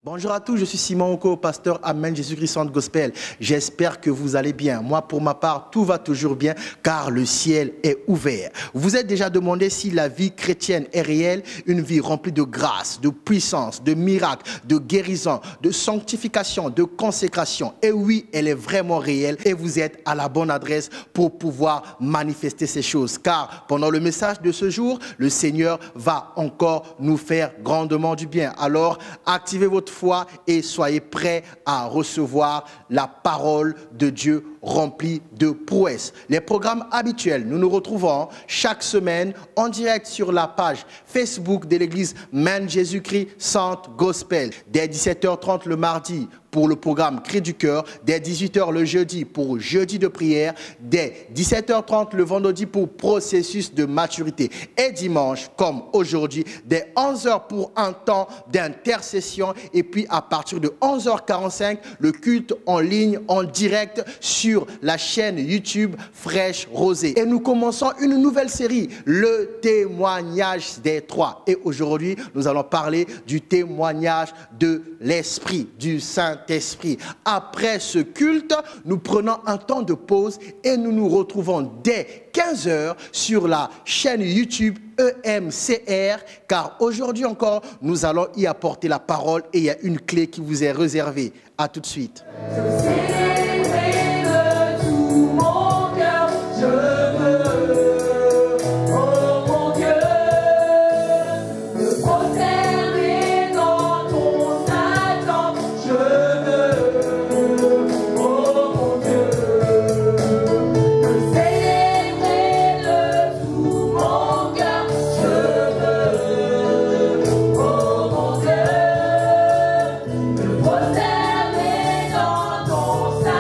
Bonjour à tous, je suis Simon Oko, pasteur Amen Jésus-Christ Centre Gospel. J'espère que vous allez bien. Moi, pour ma part, tout va toujours bien car le ciel est ouvert. Vous êtes déjà demandé si la vie chrétienne est réelle, une vie remplie de grâce, de puissance, de miracles, de guérison, de sanctification, de consécration. Et oui, elle est vraiment réelle et vous êtes à la bonne adresse pour pouvoir manifester ces choses. Car pendant le message de ce jour, le Seigneur va encore nous faire grandement du bien. Alors, activez votre foi et soyez prêts à recevoir la parole de Dieu remplie de prouesses. Les programmes habituels, nous nous retrouvons chaque semaine en direct sur la page Facebook de l'église Amen Jésus-Christ Centre Gospel dès 17h30 le mardi pour le programme Cri du cœur, dès 18h le jeudi pour jeudi de prière, dès 17h30 le vendredi pour processus de maturité et dimanche comme aujourd'hui dès 11h pour un temps d'intercession et puis à partir de 11h45 le culte en ligne en direct sur la chaîne YouTube Fraîche Rosée. Et nous commençons une nouvelle série, le témoignage des trois. Et aujourd'hui nous allons parler du témoignage de l'Esprit, du Saint-Esprit. Après ce culte, nous prenons un temps de pause et nous nous retrouvons dès 15h sur la chaîne YouTube EMCR, car aujourd'hui encore, nous allons y apporter la parole et il y a une clé qui vous est réservée. À tout de suite. Dans ton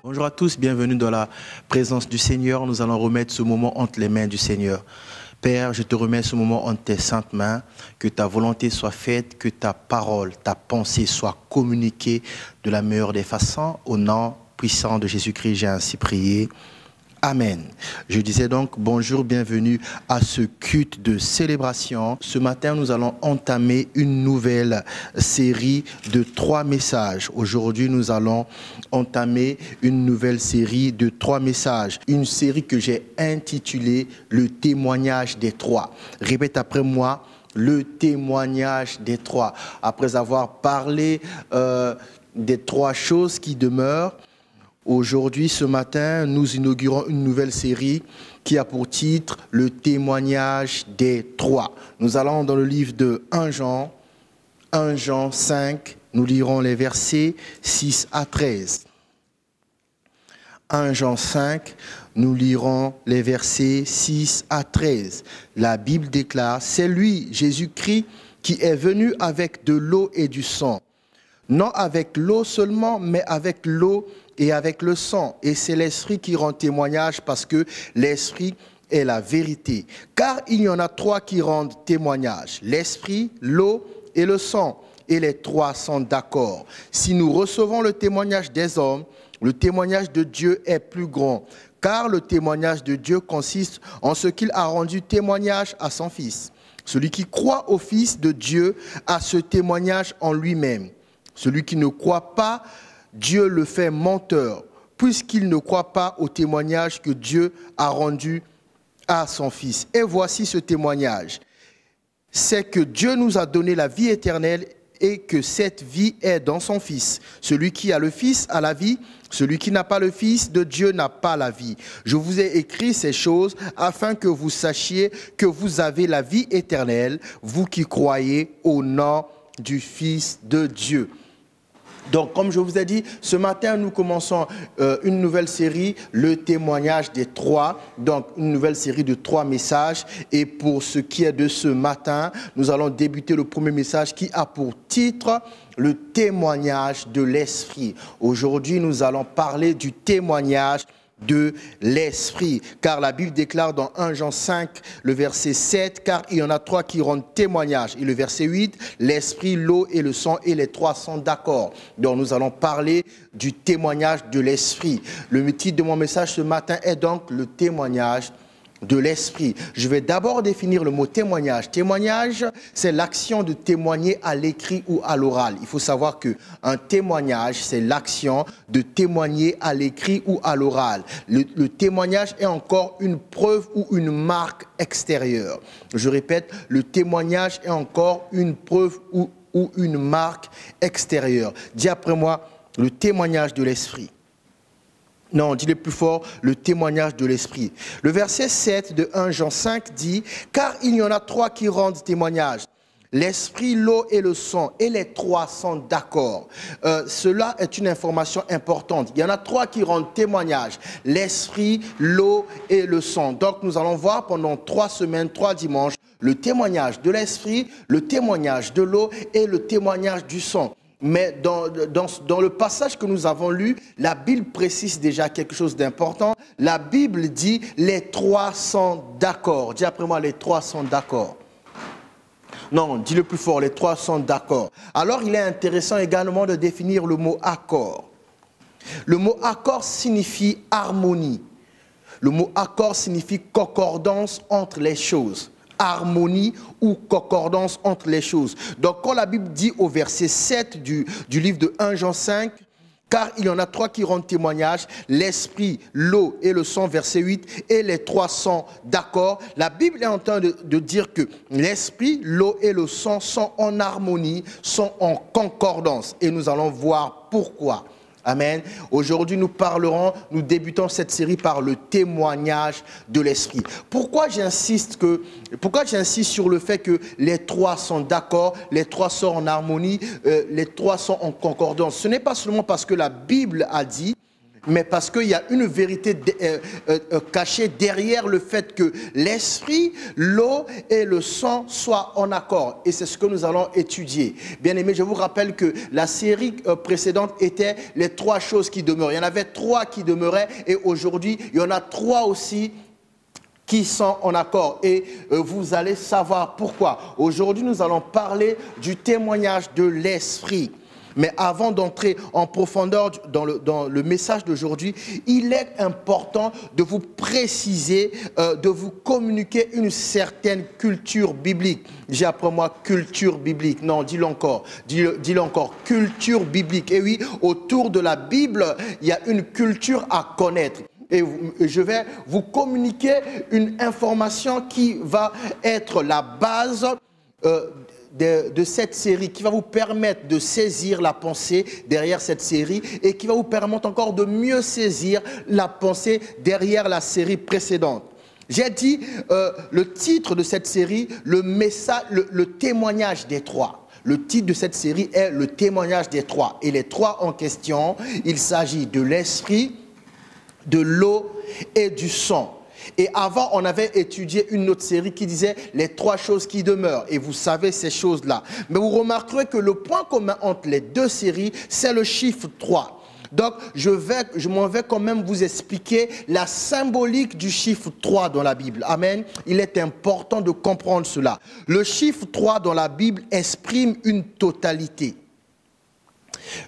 Bonjour à tous, bienvenue dans la présence du Seigneur. Nous allons remettre ce moment entre les mains du Seigneur. Père, je te remets ce moment entre tes saintes mains, que ta volonté soit faite, que ta parole, ta pensée soit communiquée de la meilleure des façons. Au nom puissant de Jésus-Christ, j'ai ainsi prié. Amen. Je disais donc bonjour, bienvenue à ce culte de célébration. Ce matin, nous allons entamer une nouvelle série de 3 messages. Aujourd'hui, nous allons entamer une nouvelle série de 3 messages. Une série que j'ai intitulée « Le témoignage des 3 ». Répète après moi, « Le témoignage des 3 ». Après avoir parlé des 3 choses qui demeurent, aujourd'hui, ce matin, nous inaugurons une nouvelle série qui a pour titre « Le témoignage des 3 ». Nous allons dans le livre de 1 Jean 5, nous lirons les versets 6 à 13. 1 Jean 5, nous lirons les versets 6 à 13. La Bible déclare « C'est lui, Jésus-Christ, qui est venu avec de l'eau et du sang. Non avec l'eau seulement, mais avec l'eau et avec le sang. Et c'est l'Esprit qui rend témoignage parce que l'Esprit est la vérité. Car il y en a 3 qui rendent témoignage. L'Esprit, l'eau et le sang. Et les 3 sont d'accord. Si nous recevons le témoignage des hommes, le témoignage de Dieu est plus grand. car le témoignage de Dieu consiste en ce qu'il a rendu témoignage à son Fils. Celui qui croit au Fils de Dieu a ce témoignage en lui-même. Celui qui ne croit pas, Dieu le fait menteur, puisqu'il ne croit pas au témoignage que Dieu a rendu à son Fils. Et voici ce témoignage. C'est que Dieu nous a donné la vie éternelle et que cette vie est dans son Fils. Celui qui a le Fils a la vie, celui qui n'a pas le Fils de Dieu n'a pas la vie. Je vous ai écrit ces choses afin que vous sachiez que vous avez la vie éternelle, vous qui croyez au nom du Fils de Dieu. Donc, comme je vous ai dit, ce matin, nous commençons une nouvelle série, le témoignage des trois. Donc, une nouvelle série de 3 messages. Et pour ce qui est de ce matin, nous allons débuter le premier message qui a pour titre le témoignage de l'Esprit. Aujourd'hui, nous allons parler du témoignage de l'Esprit, car la Bible déclare dans 1 Jean 5, le verset 7, car il y en a 3 qui rendent témoignage. Et le verset 8, l'Esprit, l'eau et le sang, et les 3 sont d'accord. Donc nous allons parler du témoignage de l'Esprit. Le titre de mon message ce matin est donc le témoignage de l'Esprit. Je vais d'abord définir le mot témoignage. Témoignage, c'est l'action de témoigner à l'écrit ou à l'oral. Il faut savoir que un témoignage, c'est l'action de témoigner à l'écrit ou à l'oral. Le témoignage est encore une preuve ou une marque extérieure. Je répète, le témoignage est encore une preuve ou une marque extérieure. Dis après moi, le témoignage de l'Esprit. Non, dis-le plus fort, le témoignage de l'Esprit. Le verset 7 de 1 Jean 5 dit, « Car il y en a 3 qui rendent témoignage, l'Esprit, l'eau et le sang, et les 3 sont d'accord. » Cela est une information importante. Il y en a 3 qui rendent témoignage, l'Esprit, l'eau et le sang. Donc nous allons voir pendant 3 semaines, 3 dimanches, le témoignage de l'Esprit, le témoignage de l'eau et le témoignage du sang. Mais dans le passage que nous avons lu, la Bible précise déjà quelque chose d'important. La Bible dit « les 3 sont d'accord ». Dis après moi, les 3 sont d'accord. Non, dis le plus fort, les 3 sont d'accord. Alors il est intéressant également de définir le mot « accord ». Le mot « accord » signifie harmonie. Le mot « accord » signifie concordance entre les choses. Harmonie ou concordance entre les choses. Donc quand la Bible dit au verset 7 du livre de 1 Jean 5, car il y en a 3 qui rendent témoignage, l'Esprit, l'eau et le sang, verset 8, et les 3 sont d'accord. La Bible est en train de dire que l'Esprit, l'eau et le sang sont en harmonie, sont en concordance. Et nous allons voir pourquoi. Amen. Aujourd'hui, nous débutons cette série par le témoignage de l'Esprit. Pourquoi j'insiste sur le fait que les 3 sont d'accord, les 3 sont en harmonie, les 3 sont en concordance? Ce n'est pas seulement parce que la Bible a dit, mais parce qu'il y a une vérité cachée derrière le fait que l'Esprit, l'eau et le sang soient en accord. Et c'est ce que nous allons étudier. Bien aimés, je vous rappelle que la série précédente était les 3 choses qui demeurent. Il y en avait 3 qui demeuraient et aujourd'hui, il y en a 3 aussi qui sont en accord. Et vous allez savoir pourquoi. Aujourd'hui, nous allons parler du témoignage de l'Esprit. Mais avant d'entrer en profondeur dans le message d'aujourd'hui, il est important de vous préciser, de vous communiquer une certaine culture biblique. J'ai après moi culture biblique. Non, dis-le encore. Dis-le encore. Culture biblique. Et oui, autour de la Bible, il y a une culture à connaître. Et je vais vous communiquer une information qui va être la base de cette série, qui va vous permettre de saisir la pensée derrière cette série et qui va vous permettre encore de mieux saisir la pensée derrière la série précédente. J'ai dit le titre de cette série, le témoignage des 3. Le titre de cette série est le témoignage des 3. Et les 3 en question, il s'agit de l'Esprit, de l'eau et du sang. Et avant, on avait étudié une autre série qui disait les 3 choses qui demeurent. Et vous savez ces choses-là. Mais vous remarquerez que le point commun entre les 2 séries, c'est le chiffre 3. Donc, je m'en vais quand même vous expliquer la symbolique du chiffre 3 dans la Bible. Amen. Il est important de comprendre cela. Le chiffre 3 dans la Bible exprime une totalité.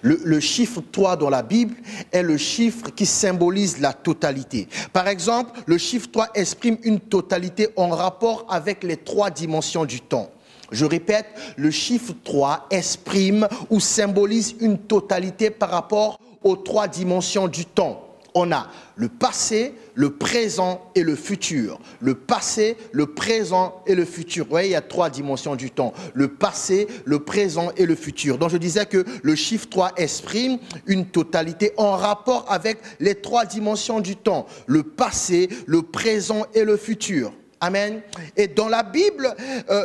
Le chiffre 3 dans la Bible est le chiffre qui symbolise la totalité. Par exemple, le chiffre 3 exprime une totalité en rapport avec les 3 dimensions du temps. Je répète, le chiffre 3 exprime ou symbolise une totalité par rapport aux 3 dimensions du temps. On a le passé, le présent et le futur. Le passé, le présent et le futur. Vous voyez, il y a 3 dimensions du temps. Le passé, le présent et le futur. Donc je disais que le chiffre 3 exprime une totalité en rapport avec les 3 dimensions du temps. Le passé, le présent et le futur. Amen. Et dans la Bible,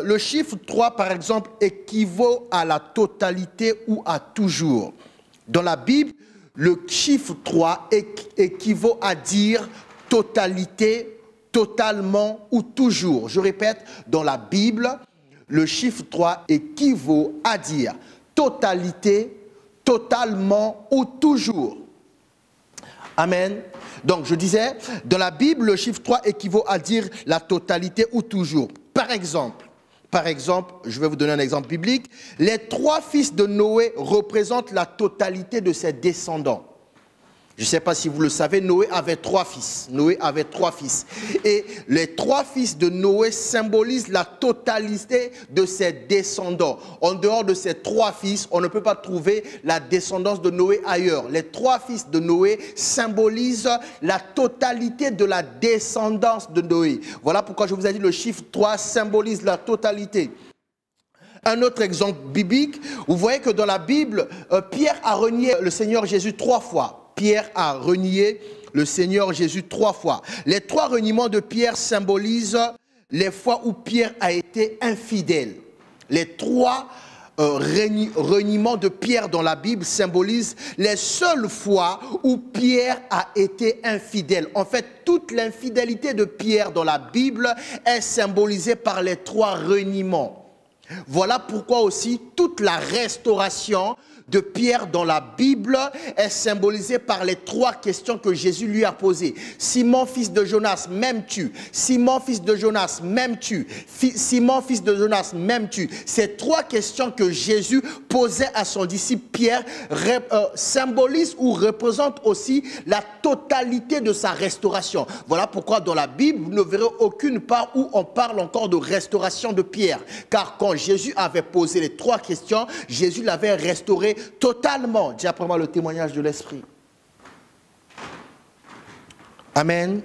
le chiffre 3, par exemple, équivaut à la totalité ou à toujours. Dans la Bible, le chiffre 3 équivaut à dire totalité, totalement ou toujours. Je répète, dans la Bible, le chiffre 3 équivaut à dire totalité, totalement ou toujours. Amen. Donc, je disais, dans la Bible, le chiffre 3 équivaut à dire la totalité ou toujours. Par exemple, je vais vous donner un exemple biblique. Les 3 fils de Noé représentent la totalité de ses descendants. Je ne sais pas si vous le savez, Noé avait 3 fils. Et les 3 fils de Noé symbolisent la totalité de ses descendants. En dehors de ces 3 fils, on ne peut pas trouver la descendance de Noé ailleurs. Les 3 fils de Noé symbolisent la totalité de la descendance de Noé. Voilà pourquoi je vous ai dit le chiffre 3 symbolise la totalité. Un autre exemple biblique, vous voyez que dans la Bible, Pierre a renié le Seigneur Jésus 3 fois. Pierre a renié le Seigneur Jésus 3 fois. Les 3 reniements de Pierre symbolisent les fois où Pierre a été infidèle. Les 3 reniements de Pierre dans la Bible symbolisent les seules fois où Pierre a été infidèle. En fait, toute l'infidélité de Pierre dans la Bible est symbolisée par les 3 reniements. Voilà pourquoi aussi toute la restauration de Pierre dans la Bible est symbolisée par les 3 questions que Jésus lui a posées. Simon, fils de Jonas, m'aimes-tu? Simon, fils de Jonas, m'aimes-tu? Simon, fils de Jonas, m'aimes-tu? Ces 3 questions que Jésus posait à son disciple Pierre symbolisent ou représentent aussi la totalité de sa restauration. Voilà pourquoi dans la Bible, vous ne verrez aucune part où on parle encore de restauration de Pierre. Car quand Jésus avait posé les 3 questions, Jésus l'avait restauré totalement. Dis après moi le témoignage de l'Esprit. Amen.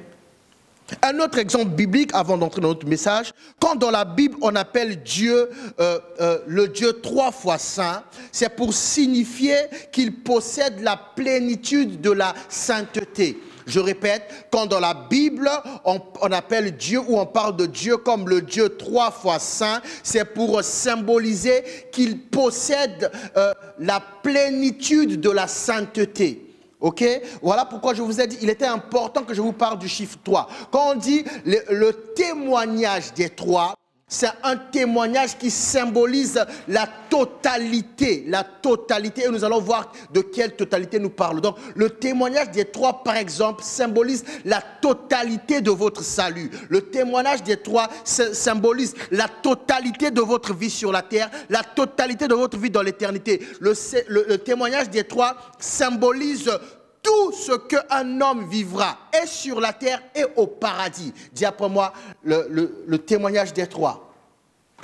Un autre exemple biblique avant d'entrer dans notre message, quand dans la Bible on appelle Dieu le Dieu 3 fois saint, c'est pour signifier qu'il possède la plénitude de la sainteté. Je répète, quand dans la Bible, on appelle Dieu ou on parle de Dieu comme le Dieu 3 fois saint, c'est pour symboliser qu'il possède la plénitude de la sainteté. Ok? Voilà pourquoi je vous ai dit, il était important que je vous parle du chiffre 3. Quand on dit le témoignage des 3, c'est un témoignage qui symbolise la totalité, et nous allons voir de quelle totalité nous parlons. Donc, le témoignage des 3, par exemple, symbolise la totalité de votre salut. Le témoignage des 3 symbolise la totalité de votre vie sur la terre, la totalité de votre vie dans l'éternité. Le témoignage des 3 symbolise tout ce qu'un homme vivra, et sur la terre et au paradis. Dis après moi le témoignage des 3.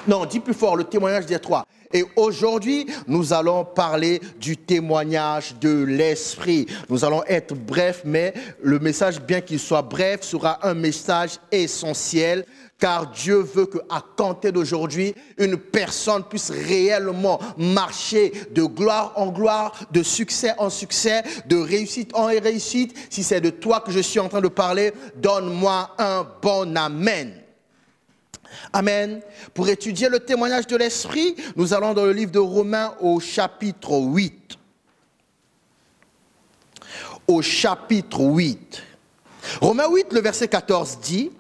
Non, dis plus fort, le témoignage des 3. Et aujourd'hui, nous allons parler du témoignage de l'Esprit. Nous allons être brefs, mais le message, bien qu'il soit bref, sera un message essentiel. Car Dieu veut qu'à compter d'aujourd'hui, une personne puisse réellement marcher de gloire en gloire, de succès en succès, de réussite en réussite. Si c'est de toi que je suis en train de parler, donne-moi un bon amen. Amen. Pour étudier le témoignage de l'Esprit, nous allons dans le livre de Romains au chapitre 8. Au chapitre 8. Romains 8, le verset 14 dit: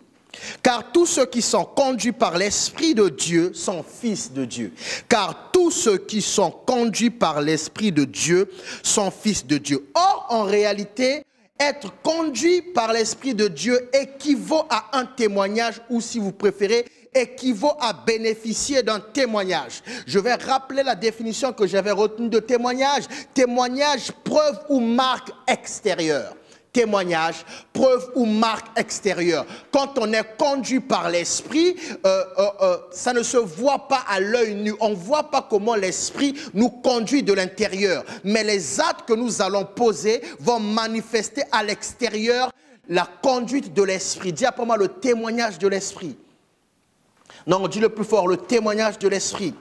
car tous ceux qui sont conduits par l'Esprit de Dieu sont fils de Dieu. Car tous ceux qui sont conduits par l'Esprit de Dieu sont fils de Dieu. Or, en réalité, être conduit par l'Esprit de Dieu équivaut à un témoignage, ou si vous préférez, équivaut à bénéficier d'un témoignage. Je vais rappeler la définition que j'avais retenue de témoignage. Témoignage, preuve ou marque extérieure. Témoignage, preuve ou marque extérieure. Quand on est conduit par l'esprit, ça ne se voit pas à l'œil nu. On ne voit pas comment l'esprit nous conduit de l'intérieur. Mais les actes que nous allons poser vont manifester à l'extérieur la conduite de l'esprit. Dis après moi le témoignage de l'esprit. Non, dis le plus fort, le témoignage de l'esprit.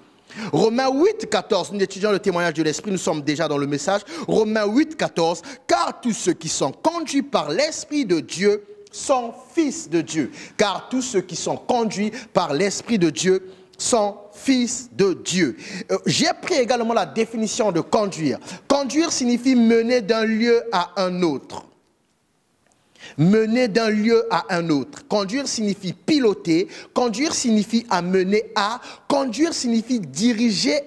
Romains 8, 14, nous étudions le témoignage de l'esprit, nous sommes déjà dans le message. Romains 8, 14, car tous ceux qui sont conduits par l'Esprit de Dieu sont fils de Dieu. Car tous ceux qui sont conduits par l'Esprit de Dieu sont fils de Dieu. J'ai pris également la définition de conduire. Conduire signifie mener d'un lieu à un autre. Mener d'un lieu à un autre. Conduire signifie piloter. Conduire signifie amener à. Conduire signifie diriger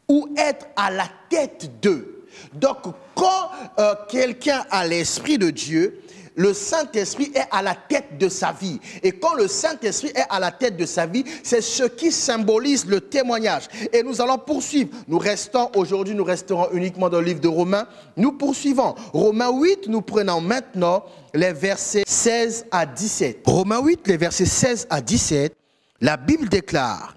ou être à la tête d'eux. Donc, quand quelqu'un a l'Esprit de Dieu, le Saint-Esprit est à la tête de sa vie. Et quand le Saint-Esprit est à la tête de sa vie, c'est ce qui symbolise le témoignage. Et nous allons poursuivre. Aujourd'hui, nous resterons uniquement dans le livre de Romains. Nous poursuivons. Romains 8, nous prenons maintenant les versets 16 à 17. Romains 8, les versets 16 à 17, la Bible déclare: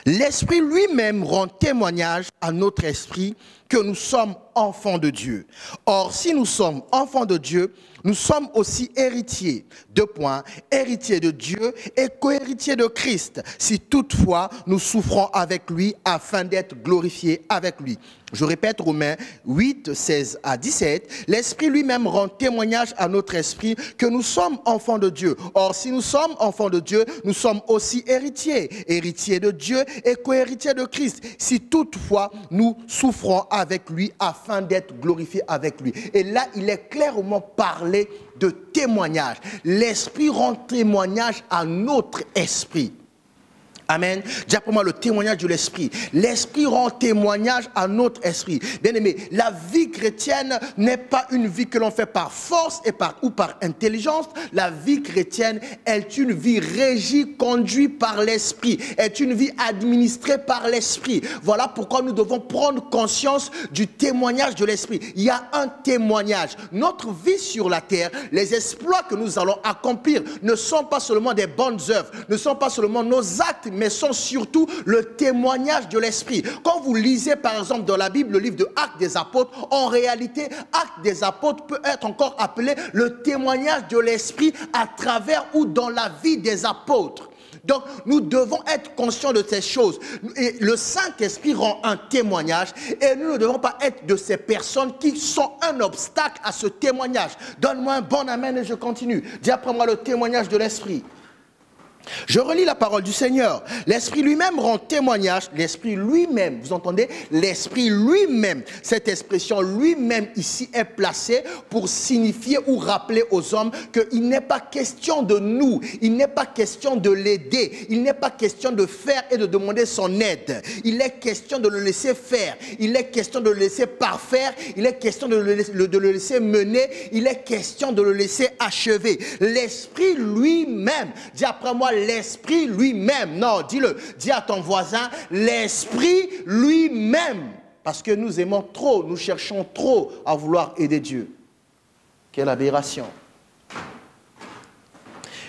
l'Esprit lui-même rend témoignage à notre esprit que nous sommes enfants de Dieu. Or, si nous sommes enfants de Dieu, nous sommes aussi héritiers. 2 points. Héritiers de Dieu et co-héritiers de Christ, si toutefois nous souffrons avec lui afin d'être glorifiés avec lui. Je répète, Romains 8, 16 à 17. L'Esprit lui-même rend témoignage à notre esprit que nous sommes enfants de Dieu. Or, si nous sommes enfants de Dieu, nous sommes aussi héritiers. Héritiers de Dieu et co-héritiers de Christ, si toutefois nous souffrons avec lui afin d'être glorifiés avec lui. Et là, il est clairement parlé de témoignage. L'Esprit rend témoignage à notre esprit. Amen. Dis après moi le témoignage de l'Esprit. L'Esprit rend témoignage à notre esprit. Bien aimé, la vie chrétienne n'est pas une vie que l'on fait par force ou par intelligence. La vie chrétienne est une vie régie, conduite par l'Esprit. Est une vie administrée par l'Esprit. Voilà pourquoi nous devons prendre conscience du témoignage de l'Esprit. Il y a un témoignage. Notre vie sur la terre, les exploits que nous allons accomplir ne sont pas seulement des bonnes œuvres, ne sont pas seulement nos actes, mais sont surtout le témoignage de l'Esprit. Quand vous lisez par exemple dans la Bible le livre de Actes des Apôtres, en réalité, Actes des Apôtres peut être encore appelé le témoignage de l'Esprit à travers ou dans la vie des apôtres. Donc, nous devons être conscients de ces choses. Et le Saint-Esprit rend un témoignage et nous ne devons pas être de ces personnes qui sont un obstacle à ce témoignage. Donne-moi un bon amen et je continue. Dis après moi le témoignage de l'Esprit. Je relis la parole du Seigneur. L'Esprit lui-même rend témoignage. L'Esprit lui-même, vous entendez? L'Esprit lui-même, cette expression lui-même ici est placée pour signifier ou rappeler aux hommes qu'il n'est pas question de nous, il n'est pas question de l'aider, il n'est pas question de faire et de demander son aide. Il est question de le laisser faire, il est question de le laisser parfaire, il est question de le laisser mener, il est question de le laisser achever. L'Esprit lui-même, dis après moi, l'Esprit lui-même. Non, dis-le. Dis à ton voisin, l'Esprit lui-même. Parce que nous aimons trop, nous cherchons trop à vouloir aider Dieu. Quelle aberration.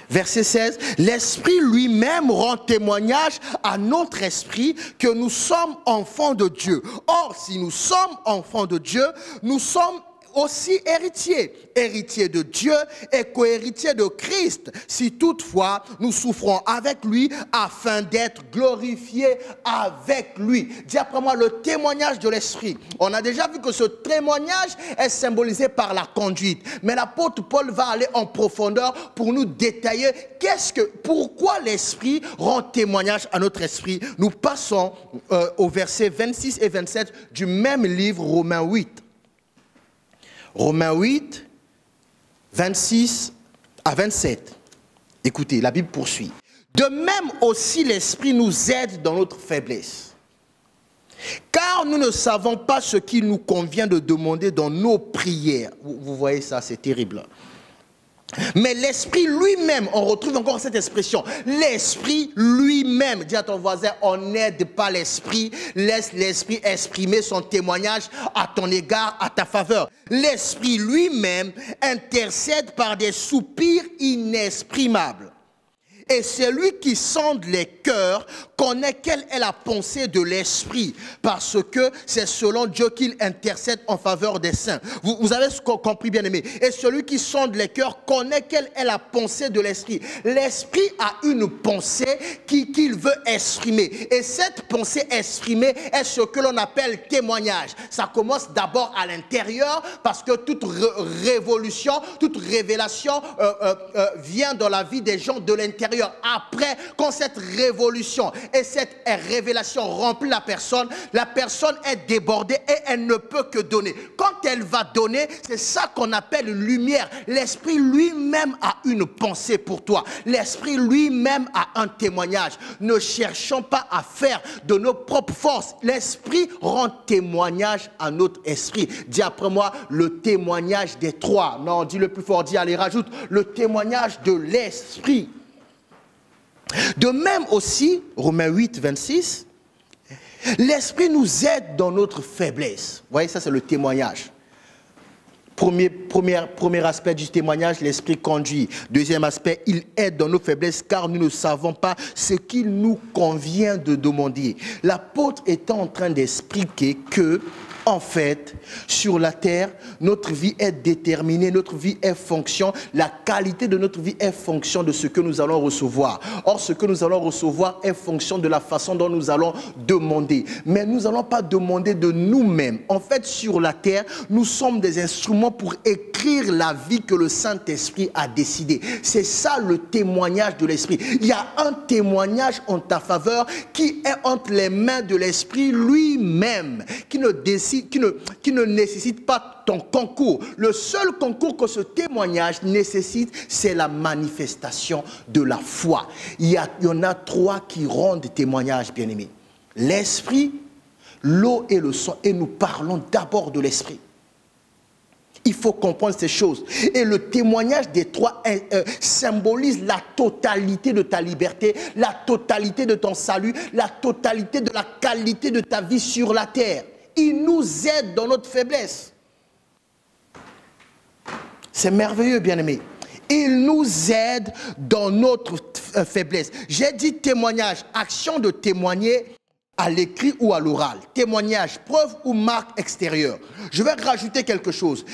Verset 16, l'Esprit lui-même rend témoignage à notre esprit que nous sommes enfants de Dieu. Or, si nous sommes enfants de Dieu, nous sommes aussi héritiers, héritiers de Dieu et co-héritiers de Christ, si toutefois nous souffrons avec lui afin d'être glorifiés avec lui. Dis après moi le témoignage de l'Esprit. On a déjà vu que ce témoignage est symbolisé par la conduite, mais l'apôtre Paul va aller en profondeur pour nous détailler pourquoi l'Esprit rend témoignage à notre esprit. Nous passons au verset 26 et 27 du même livre, Romains 8. Romains 8, 26 à 27. Écoutez, la Bible poursuit. De même aussi l'Esprit nous aide dans notre faiblesse. Car nous ne savons pas ce qu'il nous convient de demander dans nos prières. Vous voyez ça, c'est terrible. Mais l'esprit lui-même, on retrouve encore cette expression, l'esprit lui-même. Dis à ton voisin, on n'aide pas l'esprit, laisse l'esprit exprimer son témoignage à ton égard, à ta faveur. L'esprit lui-même intercède par des soupirs inexprimables. Et celui qui sonde les cœurs connaît quelle est la pensée de l'esprit, parce que c'est selon Dieu qu'il intercède en faveur des saints. Vous avez compris, bien aimé. Et celui qui sonde les cœurs connaît quelle est la pensée de l'esprit. L'esprit a une pensée qu'il veut exprimer. Et cette pensée exprimée est ce que l'on appelle témoignage. Ça commence d'abord à l'intérieur, parce que toute révolution, toute révélation vient dans la vie des gens de l'intérieur. Après, quand cette révolution et cette révélation remplit la personne est débordée et elle ne peut que donner. Quand elle va donner, c'est ça qu'on appelle lumière. L'esprit lui-même a une pensée pour toi. L'esprit lui-même a un témoignage. Ne cherchons pas à faire de nos propres forces. L'esprit rend témoignage à notre esprit. Dis après moi, le témoignage des trois. Non, dis le plus fort, dis, allez, rajoute le témoignage de l'esprit. De même aussi, Romains 8, 26, l'esprit nous aide dans notre faiblesse. Vous voyez, ça c'est le témoignage. Premier aspect du témoignage, l'esprit conduit. Deuxième aspect, il aide dans nos faiblesses car nous ne savons pas ce qu'il nous convient de demander. L'apôtre est en train d'expliquer que, en fait, sur la terre, notre vie est déterminée, notre vie est fonction, la qualité de notre vie est fonction de ce que nous allons recevoir. Or, ce que nous allons recevoir est fonction de la façon dont nous allons demander. Mais nous n'allons pas demander de nous-mêmes. En fait, sur la terre, nous sommes des instruments pour écrire la vie que le Saint-Esprit a décidé. C'est ça le témoignage de l'Esprit. Il y a un témoignage en ta faveur qui est entre les mains de l'Esprit lui-même, qui ne nécessite pas ton concours. Le seul concours que ce témoignage nécessite, c'est la manifestation de la foi. Il y en a trois qui rendent témoignage, bien-aimés. L'esprit, l'eau et le sang. Et nous parlons d'abord de l'esprit. Il faut comprendre ces choses. Et le témoignage des trois symbolise la totalité de ta liberté, la totalité de ton salut, la totalité de la qualité de ta vie sur la terre. Il nous aide dans notre faiblesse. C'est merveilleux, bien-aimé. Il nous aide dans notre faiblesse. J'ai dit témoignage, action de témoigner à l'écrit ou à l'oral. Témoignage, preuve ou marque extérieure. Je vais rajouter quelque chose.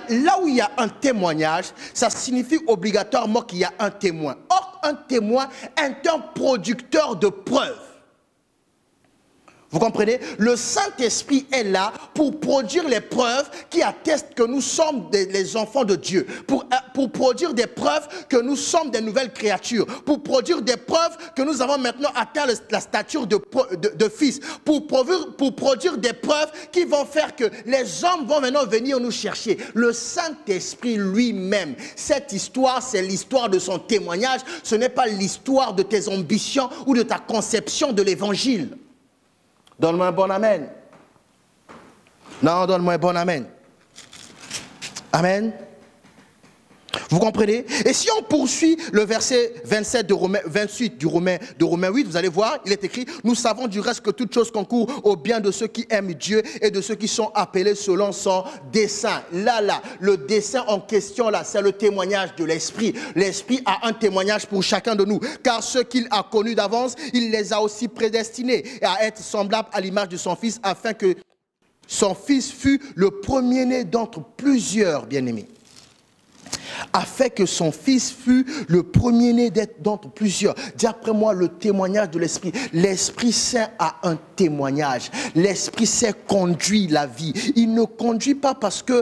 Là où il y a un témoignage, ça signifie obligatoirement qu'il y a un témoin. Or, un témoin est un producteur de preuves. Vous comprenez? Le Saint-Esprit est là pour produire les preuves qui attestent que nous sommes les enfants de Dieu. Pour produire des preuves que nous sommes des nouvelles créatures. Pour produire des preuves que nous avons maintenant atteint la stature de fils. Pour produire des preuves qui vont faire que les hommes vont maintenant venir nous chercher. Le Saint-Esprit lui-même, cette histoire, c'est l'histoire de son témoignage. Ce n'est pas l'histoire de tes ambitions ou de ta conception de l'évangile. Donne-moi un bon amen. Non, donne-moi un bon amen. Amen. Vous comprenez? Et si on poursuit le verset 27 28 de Romains 8, vous allez voir, il est écrit, nous savons du reste que toute chose concourt au bien de ceux qui aiment Dieu et de ceux qui sont appelés selon son dessein. Là, le dessein en question, là, c'est le témoignage de l'Esprit. L'Esprit a un témoignage pour chacun de nous, car ceux qu'il a connus d'avance, il les a aussi prédestinés à être semblables à l'image de son Fils, afin que son Fils fût le premier-né d'entre plusieurs bien-aimés. Afin que son fils fût le premier-né d'entre plusieurs. Dis après moi le témoignage de l'Esprit. L'Esprit Saint a un témoignage. L'Esprit Saint conduit la vie. Il ne conduit pas parce que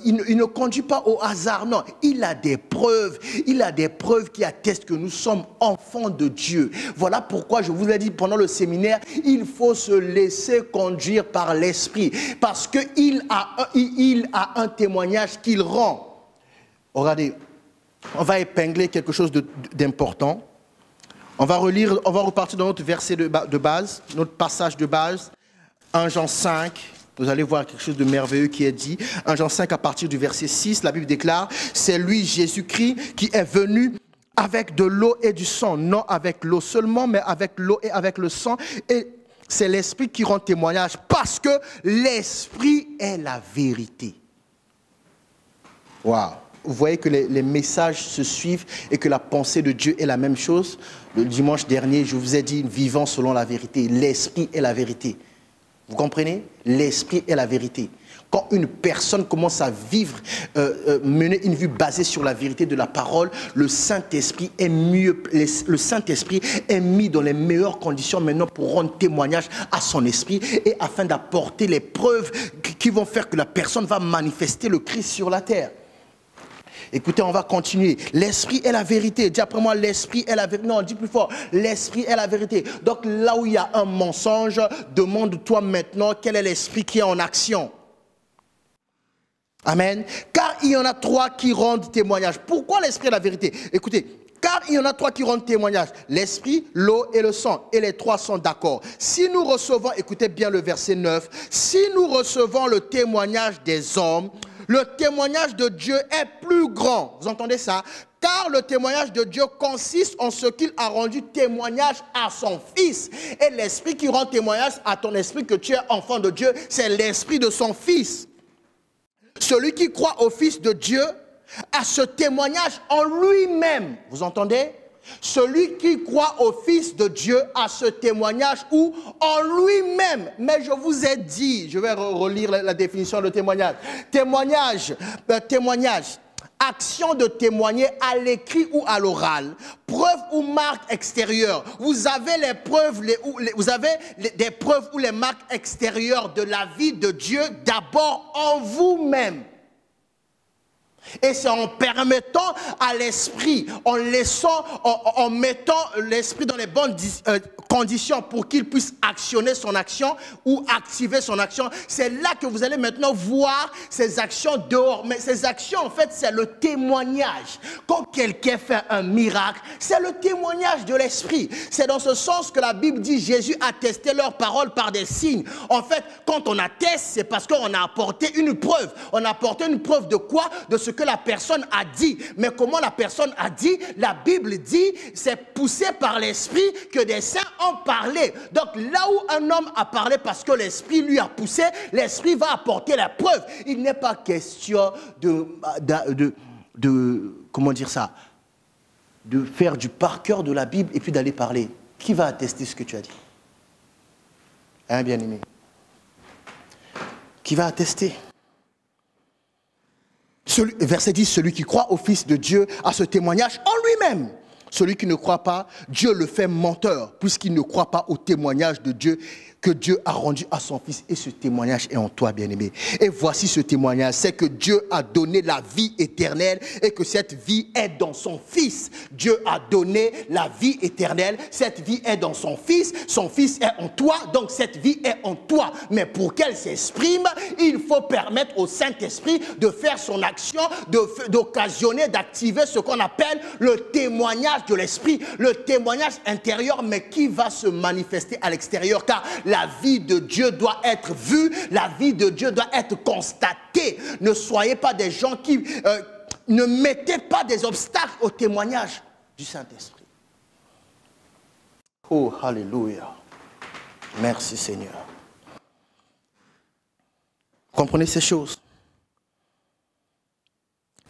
il ne conduit pas au hasard. Non, il a des preuves. Il a des preuves qui attestent que nous sommes enfants de Dieu. Voilà pourquoi je vous ai dit pendant le séminaire, il faut se laisser conduire par l'Esprit parce que il a un témoignage qu'il rend. Regardez, on va épingler quelque chose d'important. On va repartir dans notre verset de base, notre passage de base, 1 Jean 5, Vous allez voir quelque chose de merveilleux qui est dit. 1 Jean 5 à partir du verset 6, la Bible déclare, c'est lui, Jésus-Christ, qui est venu avec de l'eau et du sang, non avec l'eau seulement, mais avec l'eau et avec le sang. Et c'est l'Esprit qui rend témoignage, parce que l'Esprit est la vérité. Waouh! Vous voyez que les messages se suivent et que la pensée de Dieu est la même chose. Le dimanche dernier, je vous ai dit, vivant selon la vérité. L'Esprit est la vérité. Vous comprenez? L'Esprit est la vérité. Quand une personne commence à vivre, mener une vie basée sur la vérité de la parole, le Saint-Esprit est mieux, le Saint-Esprit est mis dans les meilleures conditions maintenant pour rendre témoignage à son esprit et afin d'apporter les preuves qui vont faire que la personne va manifester le Christ sur la terre. Écoutez, on va continuer. L'Esprit est la vérité. Dis après moi, l'Esprit est la vérité. Non, dis plus fort. L'Esprit est la vérité. Donc là où il y a un mensonge, demande-toi maintenant quel est l'Esprit qui est en action. Amen. Car il y en a trois qui rendent témoignage. Pourquoi l'Esprit est la vérité? Écoutez, car il y en a trois qui rendent témoignage. L'Esprit, l'eau et le sang. Et les trois sont d'accord. Si nous recevons, écoutez bien le verset 9, si nous recevons le témoignage des hommes, le témoignage de Dieu est plus grand. Vous entendez ça? Car le témoignage de Dieu consiste en ce qu'il a rendu témoignage à son Fils. Et l'Esprit qui rend témoignage à ton esprit que tu es enfant de Dieu, c'est l'Esprit de son Fils. Celui qui croit au Fils de Dieu a ce témoignage en lui-même. Vous entendez? Celui qui croit au Fils de Dieu a ce témoignage ou en lui-même. Mais je vous ai dit, je vais relire la définition de témoignage. Témoignage, action de témoigner à l'écrit ou à l'oral, preuve ou marque extérieure. Vous avez les preuves, des preuves ou les marques extérieures de la vie de Dieu d'abord en vous-même. Et c'est en permettant à l'esprit, en mettant l'esprit dans les bonnes conditions pour qu'il puisse actionner son action ou activer son action. C'est là que vous allez maintenant voir ces actions dehors. Mais ces actions, en fait, c'est le témoignage. Quand quelqu'un fait un miracle, c'est le témoignage de l'esprit. C'est dans ce sens que la Bible dit Jésus a testé leurs paroles par des signes. En fait, quand on atteste, c'est parce qu'on a apporté une preuve. On a apporté une preuve de quoi? De ce que la personne a dit. Mais comment la personne a dit? La Bible dit, c'est poussé par l'esprit que des saints ont parlé. Donc là où un homme a parlé parce que l'esprit lui a poussé, l'esprit va apporter la preuve. Il n'est pas question comment dire ça, de faire du par cœur de la Bible et puis d'aller parler. Qui va attester ce que tu as dit? Hein, bien-aimé? Qui va attester? Verset 10, celui qui croit au Fils de Dieu a ce témoignage en lui-même. Celui qui ne croit pas, Dieu le fait menteur, puisqu'il ne croit pas au témoignage de Dieu que Dieu a rendu à son Fils. Et ce témoignage est en toi, bien-aimé. Et voici ce témoignage, c'est que Dieu a donné la vie éternelle et que cette vie est dans son Fils. Dieu a donné la vie éternelle, cette vie est dans son Fils est en toi, donc cette vie est en toi. Mais pour qu'elle s'exprime, il faut permettre au Saint-Esprit de faire son action, d'occasionner, d'activer ce qu'on appelle le témoignage de l'Esprit, le témoignage intérieur, mais qui va se manifester à l'extérieur, car la vie de Dieu doit être vue, la vie de Dieu doit être constatée. Ne soyez pas des gens qui ne mettez pas des obstacles au témoignage du Saint-Esprit. Oh, alléluia. Merci Seigneur. Comprenez ces choses?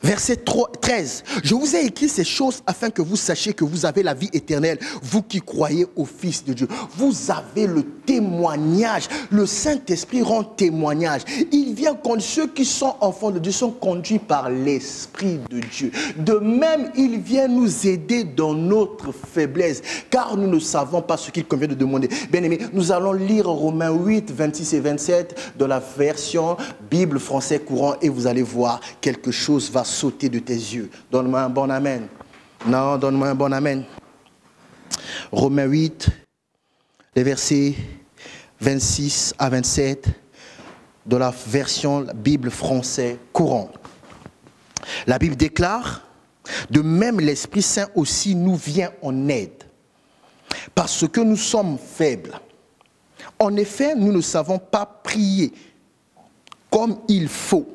Verset 13, je vous ai écrit ces choses afin que vous sachiez que vous avez la vie éternelle, vous qui croyez au Fils de Dieu. Vous avez le témoignage, le Saint-Esprit rend témoignage. Il vient quand ceux qui sont enfants de Dieu sont conduits par l'Esprit de Dieu. De même, il vient nous aider dans notre faiblesse, car nous ne savons pas ce qu'il convient de demander. Bien-aimés, nous allons lire Romains 8, 26 et 27 dans la version Bible français courant et vous allez voir quelque chose va sauter de tes yeux. Donne-moi un bon amen. Non, donne-moi un bon amen. Romains 8, les versets 26 à 27 de la version Bible français courant. La Bible déclare, de même l'Esprit Saint aussi nous vient en aide, parce que nous sommes faibles. En effet, nous ne savons pas prier comme il faut.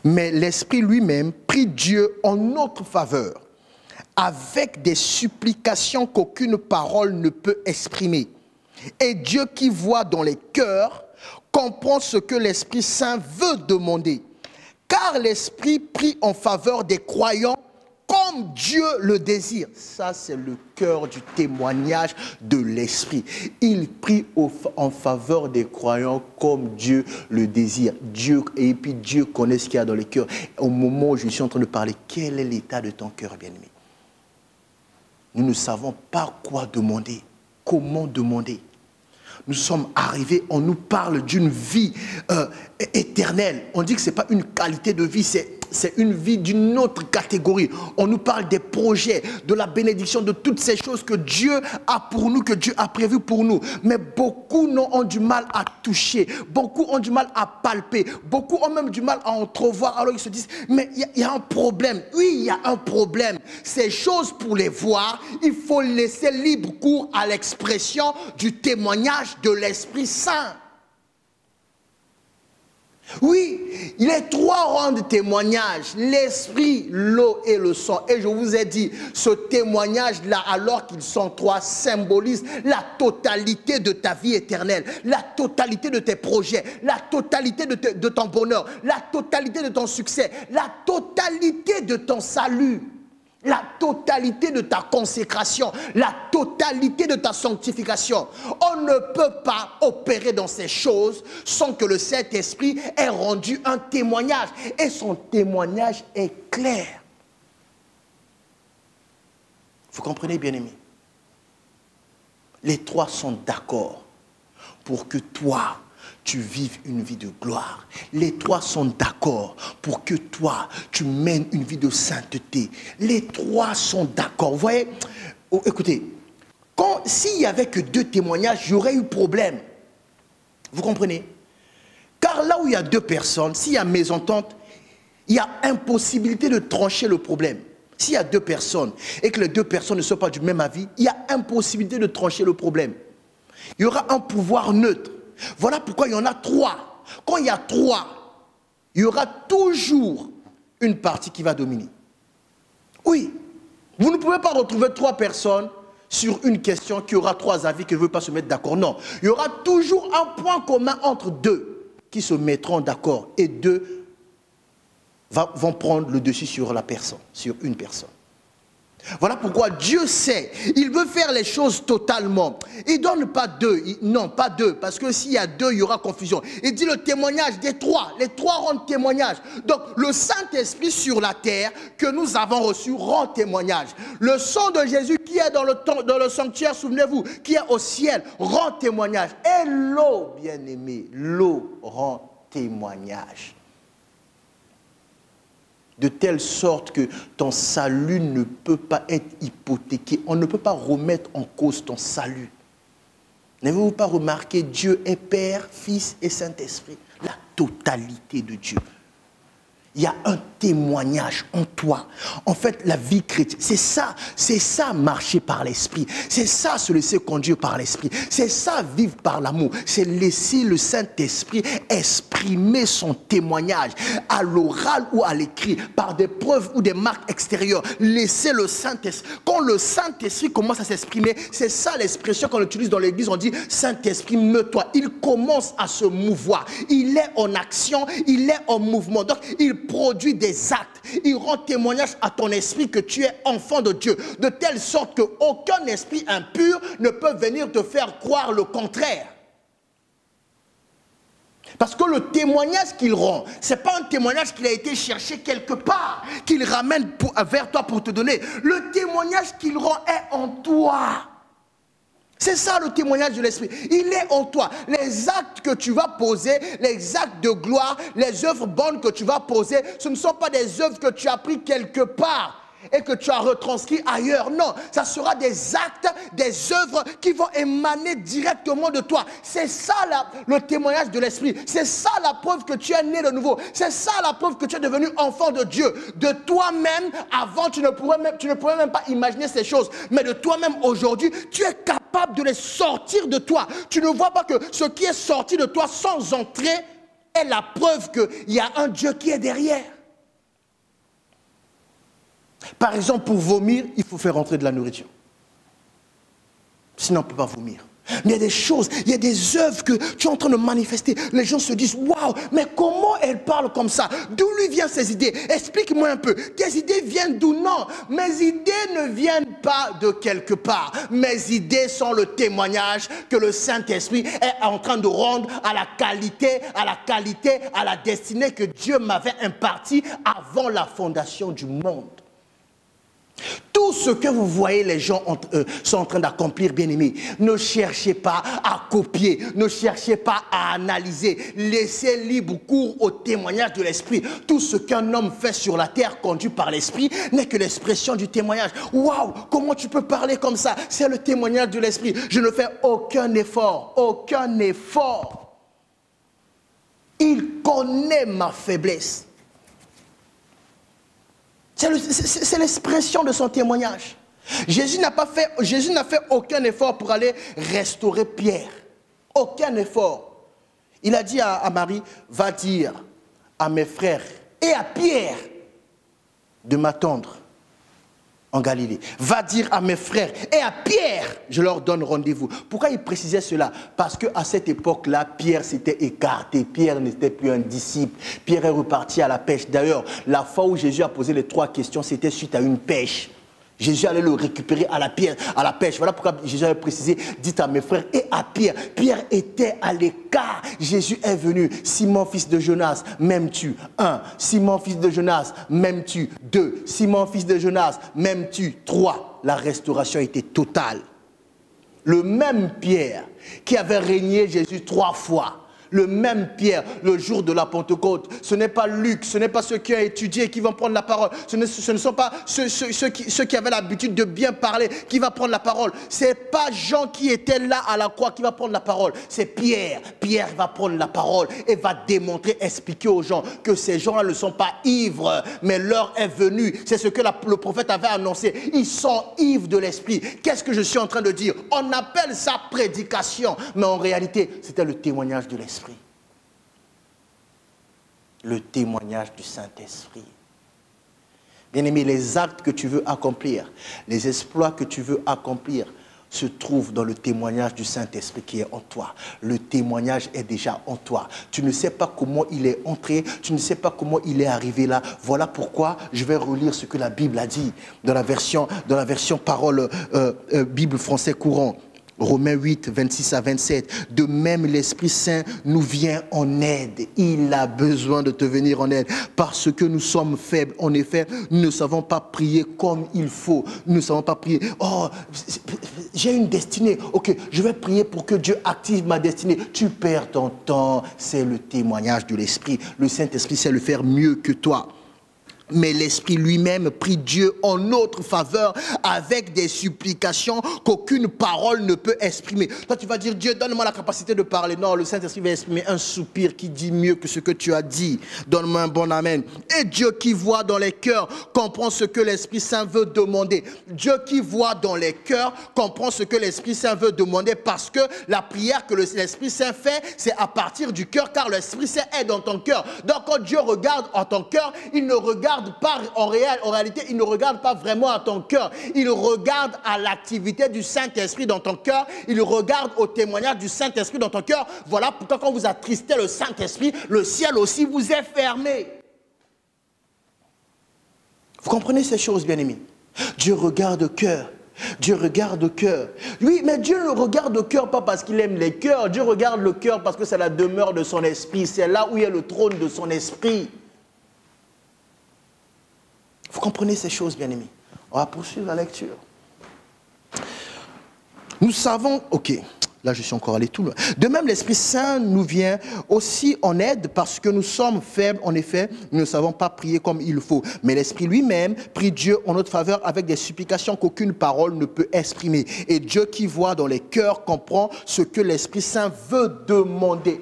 Mais l'Esprit lui-même prie Dieu en notre faveur, avec des supplications qu'aucune parole ne peut exprimer. Et Dieu qui voit dans les cœurs comprend ce que l'Esprit Saint veut demander. Car l'Esprit prie en faveur des croyants comme Dieu le désire. Ça, c'est le cœur du témoignage de l'Esprit. Il prie en faveur des croyants comme Dieu le désire. Et puis Dieu connaît ce qu'il y a dans les cœurs. Au moment où je suis en train de parler, quel est l'état de ton cœur, bien-aimé? Nous ne savons pas quoi demander, comment demander. Nous sommes arrivés, on nous parle d'une vie éternelle. On dit que ce n'est pas une qualité de vie, c'est une vie d'une autre catégorie. On nous parle des projets, de la bénédiction, de toutes ces choses que Dieu a pour nous, que Dieu a prévues pour nous. Mais beaucoup ont du mal à toucher, beaucoup ont du mal à palper, beaucoup ont même du mal à entrevoir. Alors ils se disent, mais il y a un problème. Oui, il y a un problème. Ces choses, pour les voir, il faut laisser libre cours à l'expression du témoignage de l'Esprit Saint. Oui, les trois rendent témoignage, l'esprit, l'eau et le sang. Et je vous ai dit, ce témoignage-là, alors qu'ils sont trois, symbolise la totalité de ta vie éternelle, la totalité de tes projets, la totalité de ton bonheur, la totalité de ton succès, la totalité de ton salut. La totalité de ta consécration, la totalité de ta sanctification. On ne peut pas opérer dans ces choses sans que le Saint-Esprit ait rendu un témoignage. Et son témoignage est clair. Vous comprenez, bien-aimés? Les trois sont d'accord pour que toi, tu vives une vie de gloire. Les trois sont d'accord pour que toi, tu mènes une vie de sainteté. Les trois sont d'accord. Vous voyez, écoutez, s'il n'y avait que deux témoignages, j'aurais eu problème. Vous comprenez? Car là où il y a deux personnes, s'il y a mésentente, il y a impossibilité de trancher le problème. S'il y a deux personnes et que les deux personnes ne sont pas du même avis, il y a impossibilité de trancher le problème. Il y aura un pouvoir neutre. Voilà pourquoi il y en a trois. Quand il y a trois, il y aura toujours une partie qui va dominer. Oui, vous ne pouvez pas retrouver trois personnes sur une question qui aura trois avis qui ne veulent pas se mettre d'accord. Non, il y aura toujours un point commun entre deux qui se mettront d'accord et deux vont prendre le dessus sur la personne, sur une personne. Voilà pourquoi Dieu sait, il veut faire les choses totalement. Il ne donne pas deux, non, pas deux, parce que s'il y a deux, il y aura confusion. Il dit le témoignage des trois, les trois rendent témoignage. Donc le Saint-Esprit sur la terre que nous avons reçu rend témoignage. Le sang de Jésus qui est dans le sanctuaire, souvenez-vous, qui est au ciel, rend témoignage. Et l'eau, bien-aimée, l'eau rend témoignage. De telle sorte que ton salut ne peut pas être hypothéqué. On ne peut pas remettre en cause ton salut. N'avez-vous pas remarqué, Dieu est Père, Fils et Saint-Esprit? La totalité de Dieu. Il y a un témoignage en toi. En fait, la vie chrétienne, c'est ça marcher par l'Esprit. C'est ça se laisser conduire par l'Esprit. C'est ça vivre par l'amour. C'est laisser le Saint-Esprit exprimer son témoignage à l'oral ou à l'écrit, par des preuves ou des marques extérieures. Laisser le Saint-Esprit. Quand le Saint-Esprit commence à s'exprimer, c'est ça l'expression qu'on utilise dans l'église. On dit Saint-Esprit, meut-toi. Il commence à se mouvoir. Il est en action, il est en mouvement. Donc, il produit des actes. Il rend témoignage à ton esprit que tu es enfant de Dieu. De telle sorte qu'aucun esprit impur ne peut venir te faire croire le contraire. Parce que le témoignage qu'il rend, ce n'est pas un témoignage qu'il a été cherché quelque part, qu'il ramène vers toi pour te donner. Le témoignage qu'il rend est en toi. C'est ça le témoignage de l'Esprit. Il est en toi. Les actes que tu vas poser, les actes de gloire, les œuvres bonnes que tu vas poser, ce ne sont pas des œuvres que tu as prises quelque part et que tu as retranscrit ailleurs. Non, ça sera des actes, des œuvres qui vont émaner directement de toi. C'est ça le témoignage de l'Esprit. C'est ça la preuve que tu es né de nouveau. C'est ça la preuve que tu es devenu enfant de Dieu. De toi-même, avant tu ne pouvais même pas imaginer ces choses. Mais de toi-même aujourd'hui, tu es capable de les sortir de toi. Tu ne vois pas que ce qui est sorti de toi sans entrer est la preuve qu'il y a un Dieu qui est derrière. Par exemple, pour vomir, il faut faire rentrer de la nourriture. Sinon, on ne peut pas vomir. Mais il y a des choses, il y a des œuvres que tu es en train de manifester. Les gens se disent, waouh, mais comment elle parle comme ça? D'où lui viennent ces idées? Explique-moi un peu. Tes idées viennent d'où? Non, mes idées ne viennent pas de quelque part. Mes idées sont le témoignage que le Saint-Esprit est en train de rendre à la qualité, à la destinée que Dieu m'avait impartie avant la fondation du monde. Tout ce que vous voyez les gens sont en train d'accomplir, bien-aimés, ne cherchez pas à copier, ne cherchez pas à analyser, laissez libre cours au témoignage de l'Esprit. Tout ce qu'un homme fait sur la terre conduit par l'Esprit n'est que l'expression du témoignage. Waouh, comment tu peux parler comme ça? C'est le témoignage de l'Esprit. Je ne fais aucun effort, aucun effort. Il connaît ma faiblesse. C'est l'expression de son témoignage. Jésus n'a fait aucun effort pour aller restaurer Pierre. Aucun effort. Il a dit à Marie, va dire à mes frères et à Pierre de m'attendre en Galilée. Va dire à mes frères et à Pierre, je leur donne rendez-vous. Pourquoi il précisait cela? Parce qu'à cette époque-là, Pierre s'était écarté. Pierre n'était plus un disciple. Pierre est reparti à la pêche. D'ailleurs, la fois où Jésus a posé les 3 questions, c'était suite à une pêche. Jésus allait le récupérer à la pêche. Voilà pourquoi Jésus avait précisé, dites à mes frères et à Pierre. Pierre était à l'écart. Jésus est venu. Simon, fils de Jonas, m'aimes-tu? 1. Simon, fils de Jonas, m'aimes-tu? 2. Simon, fils de Jonas, m'aimes-tu? 3. La restauration était totale. Le même Pierre qui avait régné Jésus 3 fois. Le même Pierre, le jour de la Pentecôte. Ce n'est pas Luc, ce n'est pas ceux qui ont étudié qui vont prendre la parole. Ce ne sont pas ceux qui avaient l'habitude de bien parler qui vont prendre la parole. Ce n'est pas Jean qui était là à la croix qui va prendre la parole. C'est Pierre. Pierre va prendre la parole et va démontrer, expliquer aux gens que ces gens-là ne sont pas ivres, mais l'heure est venue. C'est ce que le prophète avait annoncé. Ils sont ivres de l'esprit. Qu'est-ce que je suis en train de dire? On appelle ça prédication, mais en réalité, c'était le témoignage de l'esprit. Le témoignage du Saint-Esprit. Bien-aimé, les actes que tu veux accomplir, les exploits que tu veux accomplir, se trouvent dans le témoignage du Saint-Esprit qui est en toi. Le témoignage est déjà en toi. Tu ne sais pas comment il est entré, tu ne sais pas comment il est arrivé là. Voilà pourquoi je vais relire ce que la Bible a dit dans la version parole Bible français courant. Romains 8, 26 à 27. De même, l'Esprit Saint nous vient en aide. Il a besoin de te venir en aide parce que nous sommes faibles. En effet, nous ne savons pas prier comme il faut. Nous ne savons pas prier. Oh, j'ai une destinée. Ok, je vais prier pour que Dieu active ma destinée. Tu perds ton temps. C'est le témoignage de l'Esprit. Le Saint-Esprit sait le faire mieux que toi. Mais l'Esprit lui-même prie Dieu en notre faveur avec des supplications qu'aucune parole ne peut exprimer. Toi, tu vas dire, Dieu, donne-moi la capacité de parler. Non, le Saint-Esprit va exprimer un soupir qui dit mieux que ce que tu as dit. Donne-moi un bon amen. Et Dieu qui voit dans les cœurs comprend ce que l'Esprit Saint veut demander. Dieu qui voit dans les cœurs comprend ce que l'Esprit Saint veut demander parce que la prière que l'Esprit Saint fait, c'est à partir du cœur car l'Esprit Saint est dans ton cœur. Donc, quand Dieu regarde en ton cœur, il ne regarde pas en réalité, il ne regarde pas vraiment à ton cœur. Il regarde à l'activité du Saint-Esprit dans ton cœur. Il regarde au témoignage du Saint-Esprit dans ton cœur. Voilà pourquoi quand vous attristez le Saint-Esprit, le ciel aussi vous est fermé. Vous comprenez ces choses, bien-aimés? Dieu regarde au cœur. Dieu regarde au cœur. Oui, mais Dieu ne regarde au cœur pas parce qu'il aime les cœurs. Dieu regarde le cœur parce que c'est la demeure de son esprit. C'est là où il y a le trône de son esprit. Vous comprenez ces choses, bien-aimés? On va poursuivre la lecture. Nous savons, ok, là je suis encore allé tout loin. De même, l'Esprit Saint nous vient aussi en aide parce que nous sommes faibles. En effet, nous ne savons pas prier comme il faut. Mais l'Esprit lui-même prie Dieu en notre faveur avec des supplications qu'aucune parole ne peut exprimer. Et Dieu qui voit dans les cœurs comprend ce que l'Esprit Saint veut demander.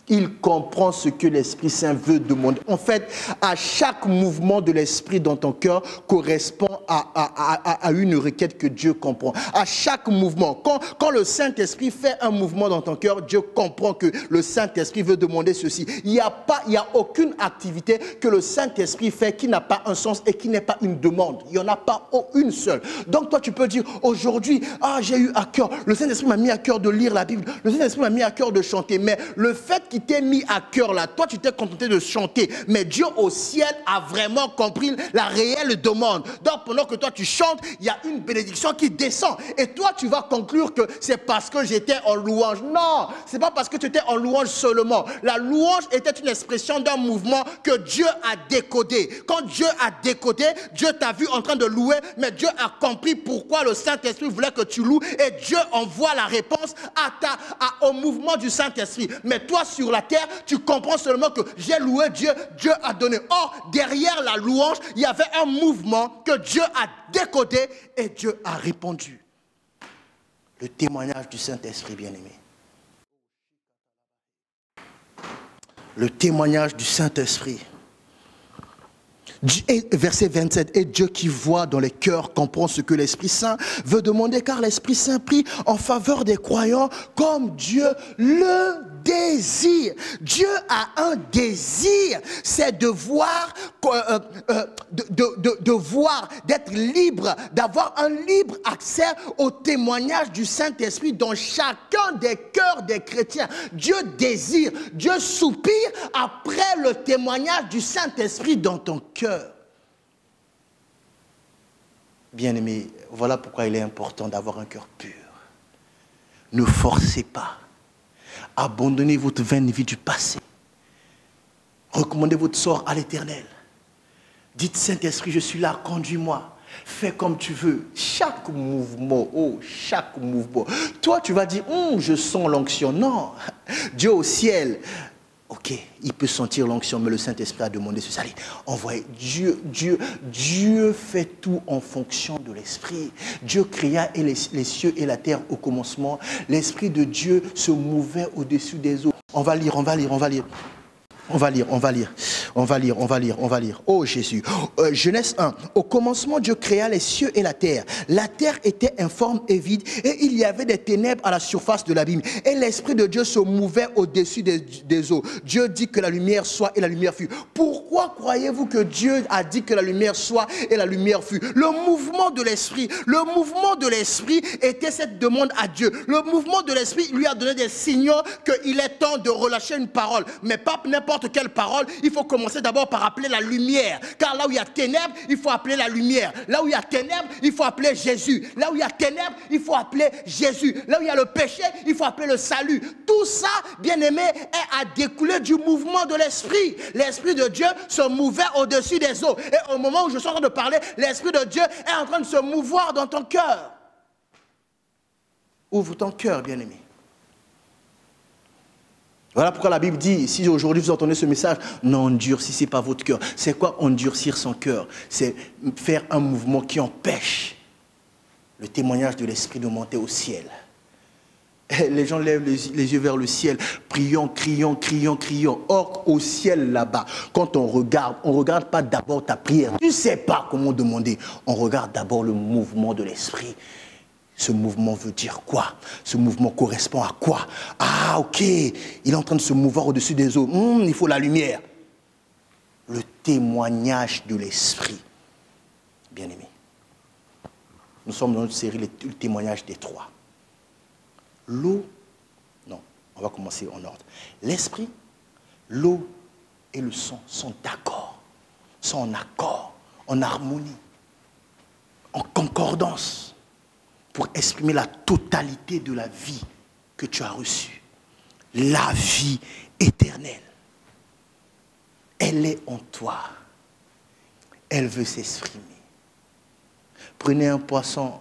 Il comprend ce que l'Esprit Saint veut demander. En fait, à chaque mouvement de l'Esprit dans ton cœur correspond à une requête que Dieu comprend. À chaque mouvement, quand le Saint-Esprit fait un mouvement dans ton cœur, Dieu comprend que le Saint-Esprit veut demander ceci. Il n'y a aucune activité que le Saint-Esprit fait qui n'a pas un sens et qui n'est pas une demande. Il n'y en a pas une seule. Donc toi, tu peux dire, aujourd'hui, j'ai eu à cœur, le Saint-Esprit m'a mis à cœur de lire la Bible, le Saint-Esprit m'a mis à cœur de chanter, mais le fait qu'il t'ait mis à cœur là, toi tu t'es contenté de chanter, mais Dieu au ciel a vraiment compris la réelle demande. Donc pendant que toi tu chantes, il y a une bénédiction qui descend, et toi tu vas conclure que c'est parce que j'étais en louange. Non, c'est pas parce que tu étais en louange seulement. La louange était une expression d'un mouvement que Dieu a décodé. Quand Dieu a décodé, Dieu t'a vu en train de louer, mais Dieu a compris pourquoi le Saint-Esprit voulait que tu loues, et Dieu envoie la réponse au mouvement du Saint-Esprit. Mais toi sur la terre, tu comprends seulement que j'ai loué Dieu, Dieu a donné. Or, derrière la louange, il y avait un mouvement que Dieu a décodé et Dieu a répondu. Le témoignage du Saint-Esprit, bien-aimé. Le témoignage du Saint-Esprit. Verset 27, et Dieu qui voit dans les cœurs comprend ce que l'Esprit Saint veut demander, car l'Esprit Saint prie en faveur des croyants comme Dieu le désire. Dieu a un désir, c'est de voir, d'être libre, d'avoir un libre accès au témoignage du Saint-Esprit dans chacun des cœurs des chrétiens. Dieu désire, Dieu soupire après le témoignage du Saint-Esprit dans ton cœur. Bien-aimés, voilà pourquoi il est important d'avoir un cœur pur. Ne forcez pas. Abandonnez votre vaine vie du passé. Recommandez votre sort à l'Éternel. Dites, Saint-Esprit, je suis là, conduis-moi. Fais comme tu veux. Chaque mouvement, chaque mouvement. Toi, tu vas dire, je sens l'onction. Non, Dieu au ciel, ok, il peut sentir l'onction, mais le Saint-Esprit a demandé ceci. Allez, envoyez. Dieu fait tout en fonction de l'Esprit. Dieu créa les cieux et la terre au commencement. L'Esprit de Dieu se mouvait au-dessus des eaux. On va lire. Oh Jésus. Genèse 1. Au commencement, Dieu créa les cieux et la terre. La terre était informe et vide, et il y avait des ténèbres à la surface de l'abîme. Et l'Esprit de Dieu se mouvait au-dessus des eaux. Dieu dit que la lumière soit, et la lumière fut. Pourquoi croyez-vous que Dieu a dit que la lumière soit et la lumière fut? Le mouvement de l'Esprit. Le mouvement de l'Esprit était cette demande à Dieu. Le mouvement de l'Esprit lui a donné des signaux qu'il est temps de relâcher une parole. Mais pas n'importe quelle parole, il faut commencer d'abord par appeler la lumière. Car là où il y a ténèbres, il faut appeler la lumière. Là où il y a ténèbres, il faut appeler Jésus. Là où il y a ténèbres, il faut appeler Jésus. Là où il y a le péché, il faut appeler le salut. Tout ça, bien-aimé, est à découler du mouvement de l'Esprit. L'Esprit de Dieu se mouvait au-dessus des eaux. Et au moment où je suis en train de parler, l'Esprit de Dieu est en train de se mouvoir dans ton cœur. Ouvre ton cœur, bien-aimé. Voilà pourquoi la Bible dit, si aujourd'hui vous entendez ce message, n'endurcissez pas votre cœur. C'est quoi endurcir son cœur? C'est faire un mouvement qui empêche le témoignage de l'Esprit de monter au ciel. Les gens lèvent les yeux vers le ciel, prions, crions. Or, au ciel là-bas, quand on regarde pas d'abord ta prière. Tu ne sais pas comment demander. On regarde d'abord le mouvement de l'Esprit. Ce mouvement veut dire quoi? Ce mouvement correspond à quoi? Ah, ok, il est en train de se mouvoir au-dessus des eaux. Il faut la lumière. Le témoignage de l'Esprit. Bien-aimé. Nous sommes dans notre série, le témoignage des trois. L'eau, non, on va commencer en ordre. L'Esprit, l'eau et le son sont d'accord. Sont en accord, en harmonie, en concordance, pour exprimer la totalité de la vie que tu as reçue. La vie éternelle. Elle est en toi. Elle veut s'exprimer. Prenez un poisson,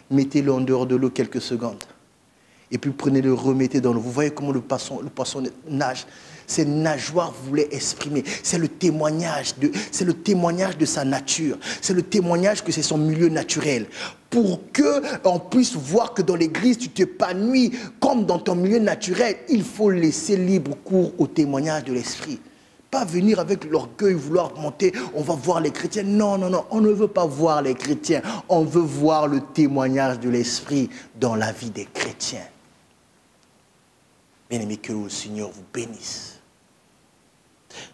mettez-le en dehors de l'eau quelques secondes. Et puis prenez-le, remettez dans l'eau. Vous voyez comment le poisson nage. Ses nageoires voulaient exprimer. C'est le témoignage de sa nature. C'est le témoignage que c'est son milieu naturel. Pour qu'on puisse voir que dans l'église, tu t'épanouis comme dans ton milieu naturel, il faut laisser libre cours au témoignage de l'esprit. Pas venir avec l'orgueil, vouloir monter, on va voir les chrétiens. Non, non, non, on ne veut pas voir les chrétiens. On veut voir le témoignage de l'esprit dans la vie des chrétiens. Bien-aimé, que le Seigneur vous bénisse.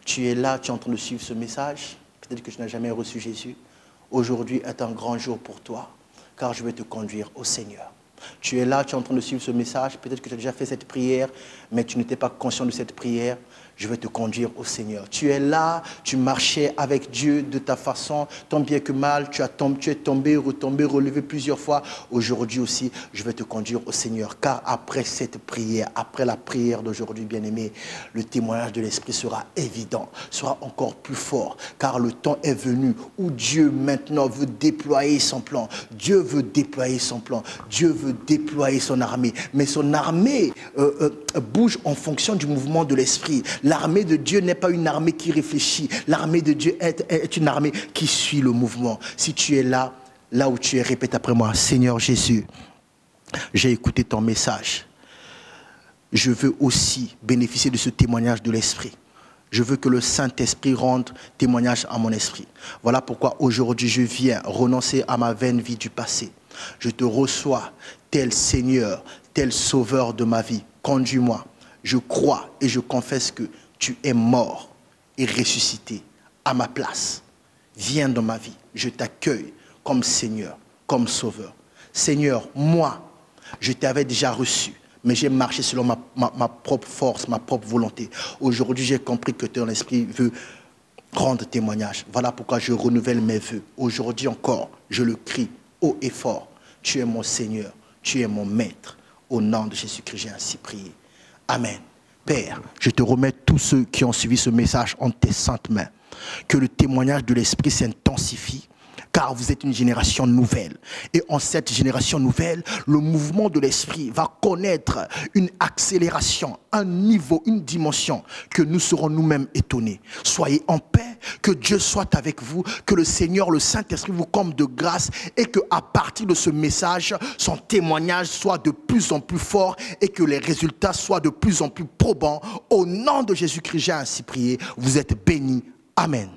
Tu es là, tu es en train de suivre ce message. Peut-être que tu n'as jamais reçu Jésus. Aujourd'hui est un grand jour pour toi, car je vais te conduire au Seigneur. Tu es là, tu es en train de suivre ce message. Peut-être que tu as déjà fait cette prière, mais tu n'étais pas conscient de cette prière. Je vais te conduire au Seigneur. Tu es là, tu marchais avec Dieu de ta façon, tant bien que mal, tu es tombé, retombé, relevé plusieurs fois. Aujourd'hui aussi, je vais te conduire au Seigneur. Car après cette prière, après la prière d'aujourd'hui, bien-aimé, le témoignage de l'Esprit sera évident, sera encore plus fort. Car le temps est venu où Dieu maintenant veut déployer son plan. Dieu veut déployer son plan. Dieu veut déployer son armée. Mais son armée bouge en fonction du mouvement de l'Esprit. L'armée de Dieu n'est pas une armée qui réfléchit. L'armée de Dieu est une armée qui suit le mouvement. Si tu es là, là où tu es, répète après moi. Seigneur Jésus, j'ai écouté ton message. Je veux aussi bénéficier de ce témoignage de l'Esprit. Je veux que le Saint-Esprit rende témoignage à mon esprit. Voilà pourquoi aujourd'hui je viens renoncer à ma vaine vie du passé. Je te reçois tel Seigneur, tel Sauveur de ma vie. Conduis-moi. Je crois et je confesse que tu es mort et ressuscité à ma place. Viens dans ma vie. Je t'accueille comme Seigneur, comme Sauveur. Seigneur, moi, je t'avais déjà reçu, mais j'ai marché selon ma propre force, ma propre volonté. Aujourd'hui, j'ai compris que ton esprit veut rendre témoignage. Voilà pourquoi je renouvelle mes vœux. Aujourd'hui encore, je le crie haut et fort. Tu es mon Seigneur, tu es mon Maître. Au nom de Jésus-Christ, j'ai ainsi prié. Amen. Père, je te remets tous ceux qui ont suivi ce message en tes saintes mains. Que le témoignage de l'Esprit s'intensifie, car vous êtes une génération nouvelle. Et en cette génération nouvelle, le mouvement de l'Esprit va connaître une accélération, un niveau, une dimension que nous serons nous-mêmes étonnés. Soyez en paix, que Dieu soit avec vous, que le Seigneur, le Saint-Esprit vous comble de grâce et qu'à partir de ce message, son témoignage soit de plus en plus fort et que les résultats soient de plus en plus probants. Au nom de Jésus-Christ, j'ai ainsi prié. Vous êtes bénis. Amen.